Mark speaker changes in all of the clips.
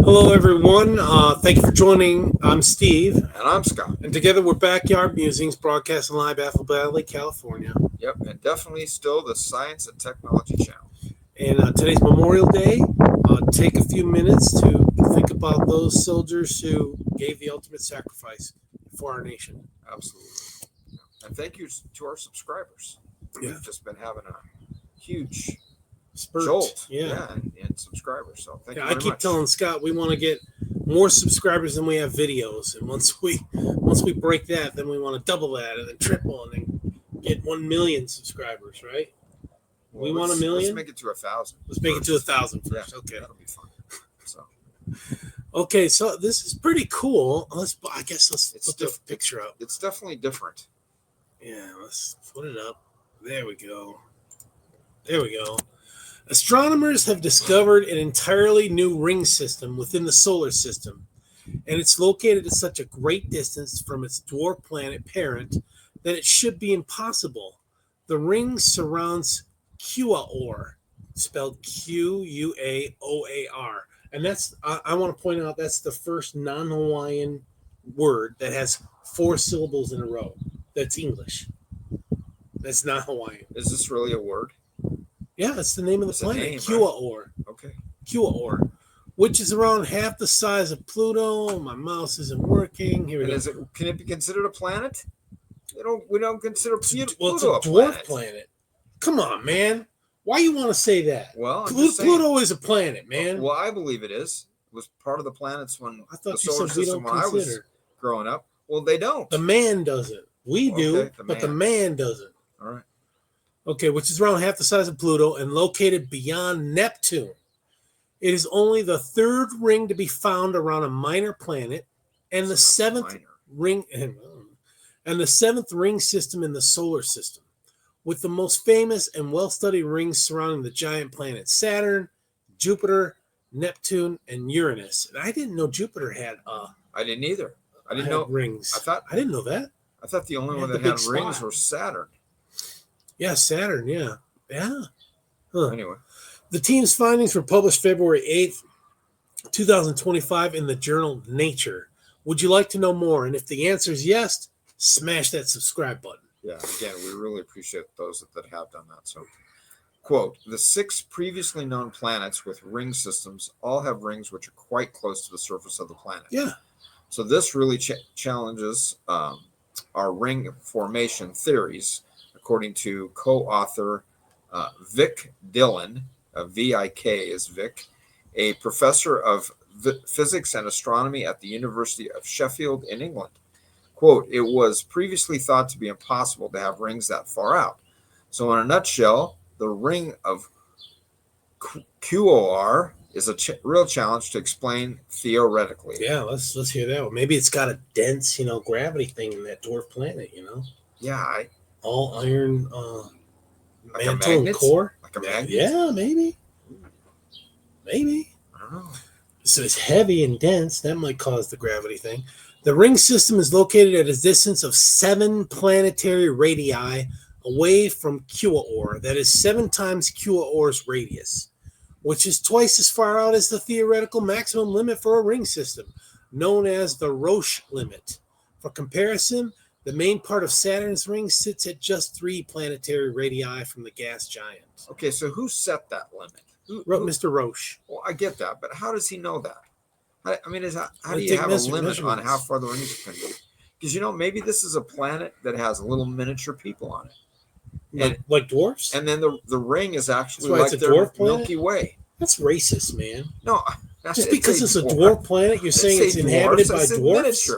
Speaker 1: Hello, everyone. Thank you for joining. I'm Steve.
Speaker 2: And I'm Scott.
Speaker 1: And together we're Backyard Musings, broadcasting live Apple Valley, California.
Speaker 2: Yep, and definitely still the Science and Technology channel.
Speaker 1: And today's Memorial Day. Take a few minutes to think about those soldiers who gave the ultimate sacrifice for our nation.
Speaker 2: Absolutely. And thank you to our subscribers.
Speaker 1: Yeah.
Speaker 2: We've just been having a huge
Speaker 1: Spurt.
Speaker 2: jolt
Speaker 1: Yeah.
Speaker 2: in subscribers. So thank you
Speaker 1: I
Speaker 2: very
Speaker 1: keep
Speaker 2: much.
Speaker 1: telling Scott we want to get more subscribers than we have videos. And once we break that, then we want to double that and then triple and then get 1 million subscribers, right?
Speaker 2: Well,
Speaker 1: we want 1 million?
Speaker 2: Let's make it to 1,000.
Speaker 1: Let's make it to 1,000 first.
Speaker 2: Yeah,
Speaker 1: okay.
Speaker 2: That'll be fun. So
Speaker 1: Okay, so this is pretty cool. Let's put the picture up.
Speaker 2: It's definitely different.
Speaker 1: Yeah, let's put it up. There we go. Astronomers have discovered an entirely new ring system within the solar system, and it's located at such a great distance from its dwarf planet parent that it should be impossible. The ring surrounds Quaoar, spelled Quaoar. And I want to point out that's the first non-Hawaiian word that has 4 syllables in a row. That's English. That's not Hawaiian.
Speaker 2: Is this really a word?
Speaker 1: Yeah, that's the name of the planet. Quaoar.
Speaker 2: Right? Okay.
Speaker 1: Quaoar, which is around half the size of Pluto. My mouse isn't working. Here we go.
Speaker 2: Can it be considered a planet? We don't consider Pluto
Speaker 1: it's a dwarf planet. Come on, man. Why you want to say that?
Speaker 2: Well,
Speaker 1: Pluto is a planet, man.
Speaker 2: Well, I believe it is. It was part of the planets when
Speaker 1: I thought
Speaker 2: the solar system when
Speaker 1: consider.
Speaker 2: I was growing up. Well, they don't.
Speaker 1: The man doesn't. We do, but the man doesn't.
Speaker 2: All right.
Speaker 1: Okay, which is around half the size of Pluto and located beyond Neptune. It is only the 3rd ring to be found around a minor planet, and the 7th ring system in the solar system, with the most famous and well-studied rings surrounding the giant planets Saturn, Jupiter, Neptune, and Uranus. And I didn't know Jupiter had
Speaker 2: I didn't either. I didn't know
Speaker 1: rings.
Speaker 2: I
Speaker 1: didn't know that.
Speaker 2: I thought the only one that had rings was Saturn.
Speaker 1: Yeah, Saturn, yeah. Yeah. Huh.
Speaker 2: Anyway.
Speaker 1: The team's findings were published February 8th, 2025 in the journal Nature. Would you like to know more? And if the answer is yes, smash that subscribe button.
Speaker 2: Yeah, again, we really appreciate those that have done that. So, quote, the 6 previously known planets with ring systems all have rings which are quite close to the surface of the planet.
Speaker 1: Yeah. So
Speaker 2: this really challenges our ring formation theories, according to co-author Vic Dillon, V-I-K is Vic, a professor of physics and astronomy at the University of Sheffield in England. Quote, it was previously thought to be impossible to have rings that far out. So in a nutshell, the ring of Quaoar is a real challenge to explain theoretically.
Speaker 1: Yeah, let's hear that one. Maybe it's got a dense, gravity thing in that dwarf planet,
Speaker 2: Yeah,
Speaker 1: all iron
Speaker 2: like
Speaker 1: mantle and core.
Speaker 2: Like a magnet?
Speaker 1: Yeah, maybe.
Speaker 2: I don't know.
Speaker 1: So it's heavy and dense. That might cause the gravity thing. The ring system is located at a distance of 7 planetary radii away from Quaoar. That is 7 times Quaoar's radius, which is twice as far out as the theoretical maximum limit for a ring system, known as the Roche limit. For comparison, the main part of Saturn's ring sits at just 3 planetary radii from the gas giant.
Speaker 2: Okay, so who set that limit?
Speaker 1: Mr. Roche.
Speaker 2: Well, I get that, but how does he know that? I mean, how do you have a limit on how far the rings can be? Because, maybe this is a planet that has little miniature people on it.
Speaker 1: Like dwarfs?
Speaker 2: And then the ring is actually
Speaker 1: like
Speaker 2: their
Speaker 1: dwarf planet?
Speaker 2: Milky Way.
Speaker 1: That's racist, man.
Speaker 2: No.
Speaker 1: Just because it's a dwarf planet, you're saying it's inhabited by dwarfs?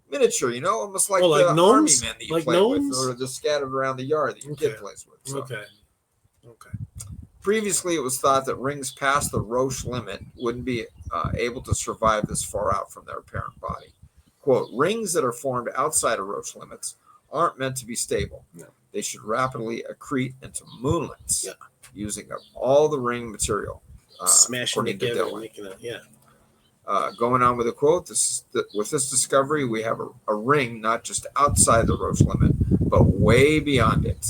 Speaker 2: Miniature, almost like
Speaker 1: like
Speaker 2: the
Speaker 1: gnomes?
Speaker 2: army men that you
Speaker 1: like
Speaker 2: play
Speaker 1: gnomes?
Speaker 2: with, or just scattered around the yard that your kid plays with. So.
Speaker 1: Okay.
Speaker 2: Previously, it was thought that rings past the Roche limit wouldn't be able to survive this far out from their parent body. Quote, rings that are formed outside of Roche limits aren't meant to be stable.
Speaker 1: No.
Speaker 2: They should rapidly accrete into moonlets using up all the ring material.
Speaker 1: Smashing together and making it,
Speaker 2: Going on with the quote, with this discovery, we have a ring not just outside the Roche limit, but way beyond it.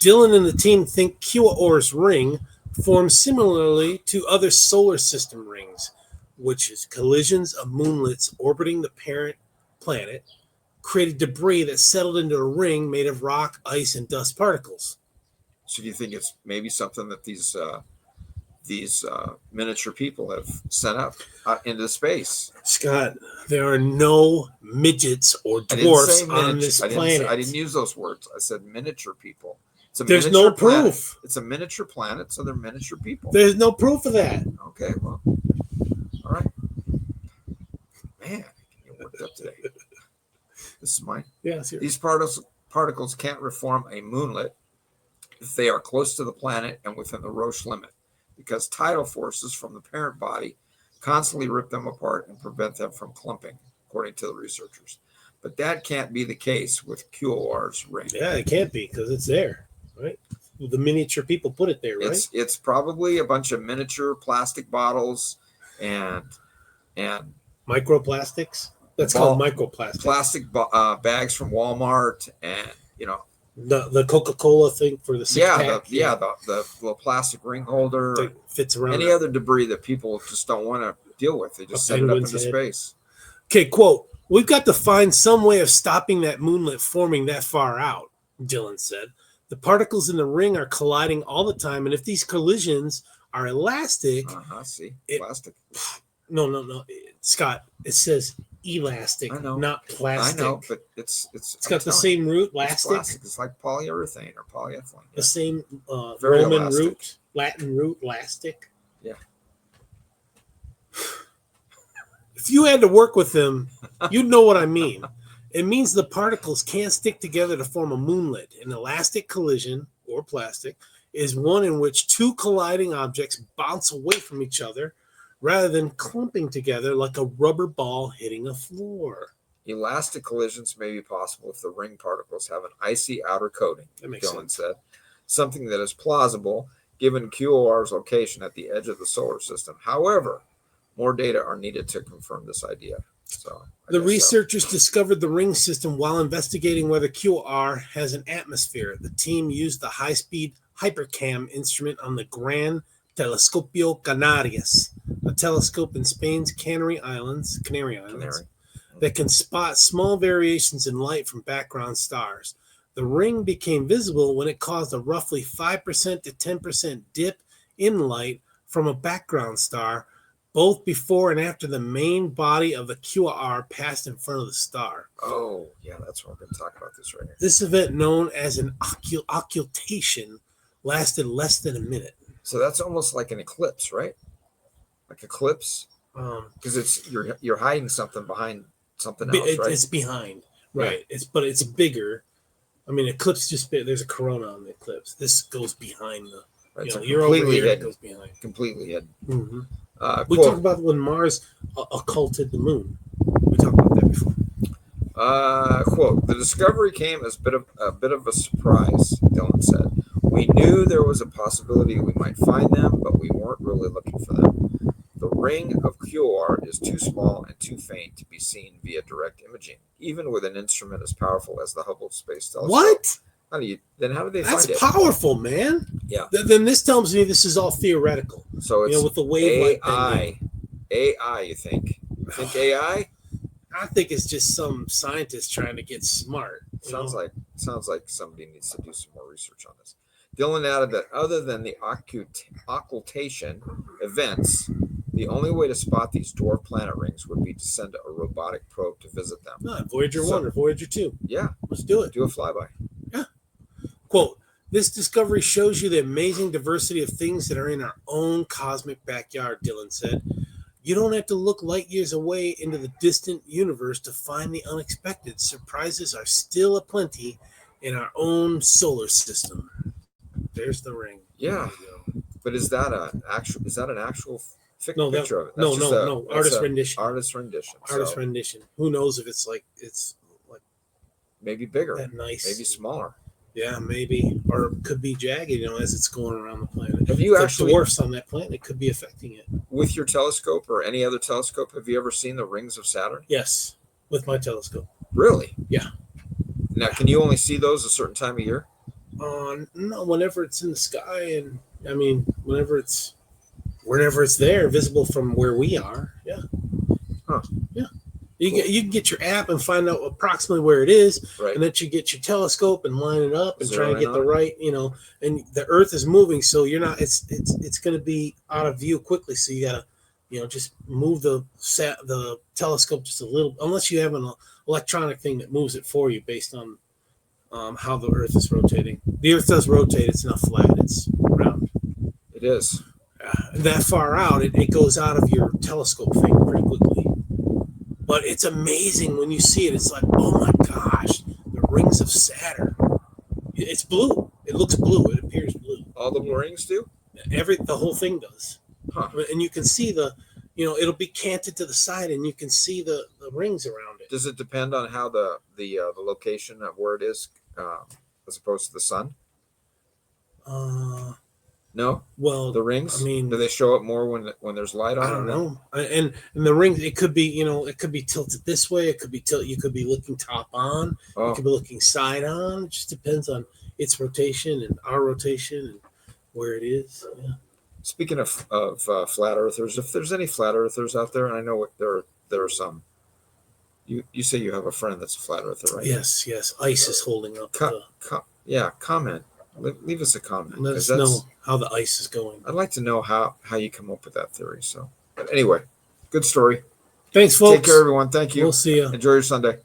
Speaker 1: Dillon and the team think Quaoar's ring forms similarly to other solar system rings, which is collisions of moonlets orbiting the parent planet, created debris that settled into a ring made of rock, ice, and dust particles.
Speaker 2: So do you think it's maybe something that these miniature people have sent up into space?
Speaker 1: Scott, there are no midgets or dwarfs on this planet.
Speaker 2: I didn't use those words. I said miniature people.
Speaker 1: There's no proof.
Speaker 2: It's a miniature planet, so they're miniature people.
Speaker 1: There's no proof of that.
Speaker 2: Okay, well, all right. Man, I get worked up today. This is mine.
Speaker 1: Yeah,
Speaker 2: these particles can't reform a moonlet if they are close to the planet and within the Roche limit, because tidal forces from the parent body constantly rip them apart and prevent them from clumping, according to the researchers. But that can't be the case with Quaoar's ring.
Speaker 1: Yeah, it can't be because it's there, right? The miniature people put it there, right?
Speaker 2: It's probably a bunch of miniature plastic bottles and
Speaker 1: microplastics. That's called microplastics.
Speaker 2: Plastic bags from Walmart, and
Speaker 1: the Coca-Cola thing for the six-pack.
Speaker 2: The plastic ring holder
Speaker 1: that fits around.
Speaker 2: Any other debris that people just don't want to deal with, they just send it up into space.
Speaker 1: Okay, quote, "We've got to find some way of stopping that moonlet forming that far out," Dylan said. "The particles in the ring are colliding all the time, and if these collisions are elastic..."
Speaker 2: Plastic.
Speaker 1: No. Scott, it says elastic, not plastic.
Speaker 2: I know, but it's
Speaker 1: got the same root, elastic.
Speaker 2: It's like polyurethane or polyethylene.
Speaker 1: The same
Speaker 2: Very
Speaker 1: Roman
Speaker 2: elastic.
Speaker 1: root, Latin root, elastic.
Speaker 2: Yeah.
Speaker 1: If you had to work with them, you'd know what I mean. It means the particles can't stick together to form a moonlet. An elastic collision, or plastic, is one in which two colliding objects bounce away from each other rather than clumping together like a rubber ball hitting a floor.
Speaker 2: Elastic collisions may be possible if the ring particles have an icy outer coating, Dylan said. Something that is plausible given Quaoar's location at the edge of the solar system. However, more data are needed to confirm this idea. The
Speaker 1: researchers discovered the ring system while investigating whether Quaoar has an atmosphere. The team used the high-speed hypercam instrument on the Gran Telescopio Canarias, a telescope in Spain's Canary Islands, that can spot small variations in light from background stars. The ring became visible when it caused a roughly 5% to 10% dip in light from a background star, both before and after the main body of the Quaoar passed in front of the star.
Speaker 2: Oh, yeah, that's what we're going to talk about this right here.
Speaker 1: This event, known as an occultation, lasted less than a minute.
Speaker 2: So that's almost like an eclipse, right? Like eclipse, because it's you're hiding something behind something else, right?
Speaker 1: It's behind, right? Yeah. It's bigger. I mean, eclipse there's a corona on the eclipse. This goes behind the.
Speaker 2: Right,
Speaker 1: you're over here. It goes behind.
Speaker 2: Completely hidden.
Speaker 1: Mm-hmm. We talked about when Mars occulted the moon. We talked about that before.
Speaker 2: Quote: "The discovery came as a bit of a surprise," Dylan said. "We knew there was a possibility we might find them, but we weren't really looking for them. The ring of Quaoar is too small and too faint to be seen via direct imaging, even with an instrument as powerful as the Hubble Space Telescope."
Speaker 1: What?
Speaker 2: How do they find it?
Speaker 1: That's powerful, man.
Speaker 2: Yeah.
Speaker 1: Then this tells me this is all theoretical.
Speaker 2: So it's
Speaker 1: with the wavelength
Speaker 2: AI, you think? You think AI?
Speaker 1: I think it's just some scientist trying to get smart.
Speaker 2: Sounds like somebody needs to do some more research on this. Dylan added that other than the occultation events, the only way to spot these dwarf planet rings would be to send a robotic probe to visit them.
Speaker 1: Voyager 1 or Voyager 2.
Speaker 2: Yeah.
Speaker 1: Let's do it.
Speaker 2: Do a flyby.
Speaker 1: Yeah. Quote, "This discovery shows you the amazing diversity of things that are in our own cosmic backyard," Dylan said. "You don't have to look light years away into the distant universe to find the unexpected. Surprises are still aplenty in our own solar system." There's the ring.
Speaker 2: Yeah, but is that an actual picture of it?
Speaker 1: No. Artist rendition.
Speaker 2: Artist rendition.
Speaker 1: Artist rendition. Who knows if it's like
Speaker 2: maybe bigger,
Speaker 1: that nice,
Speaker 2: maybe smaller.
Speaker 1: Yeah, maybe, or it could be jagged. As it's going around the planet.
Speaker 2: Have you actually
Speaker 1: dwarfs on that planet? It could be affecting it.
Speaker 2: With your telescope or any other telescope, have you ever seen the rings of Saturn?
Speaker 1: Yes, with my telescope.
Speaker 2: Really?
Speaker 1: Yeah.
Speaker 2: Now, can you only see those a certain time of year?
Speaker 1: No, whenever it's in the sky, and whenever it's there, visible from where we are. Yeah.
Speaker 2: Huh.
Speaker 1: Yeah. You can get your app and find out approximately where it is,
Speaker 2: Right.
Speaker 1: and then you get your telescope and line it up and try
Speaker 2: Zero
Speaker 1: and
Speaker 2: in
Speaker 1: get the
Speaker 2: on it.
Speaker 1: right, and the Earth is moving, so you're not. It's going to be out of view quickly, so you gotta, just move the telescope just a little, unless you have an electronic thing that moves it for you based on how the Earth is rotating. The Earth does rotate; it's not flat; it's round.
Speaker 2: It is.
Speaker 1: That far out, it goes out of your telescope thing pretty quickly. But it's amazing when you see it. It's like, oh my gosh, the rings of Saturn. It's blue. It looks blue. It appears blue.
Speaker 2: All the rings do?
Speaker 1: The whole thing does.
Speaker 2: Huh.
Speaker 1: And you can see it'll be canted to the side, and you can see the rings around it.
Speaker 2: Does it depend on how the location of where it is, as opposed to the sun? No.
Speaker 1: Well,
Speaker 2: The rings.
Speaker 1: I mean,
Speaker 2: do they show up more when there's light on?
Speaker 1: I don't know. And the rings, it could be tilted this way. It could be tilted. You could be looking top on.
Speaker 2: Oh.
Speaker 1: You could be looking side on. It just depends on its rotation and our rotation and where it is. Yeah.
Speaker 2: Speaking of flat earthers, if there's any flat earthers out there, and I know there are some. You say you have a friend that's a flat earther, right?
Speaker 1: Yes. Ice is holding up.
Speaker 2: Comment. Leave us a comment.
Speaker 1: Let us know how the ice is going.
Speaker 2: I'd like to know how you come up with that theory. So, but anyway, good story.
Speaker 1: Thanks, folks.
Speaker 2: Take care, everyone. Thank you.
Speaker 1: We'll see you.
Speaker 2: Enjoy your Sunday.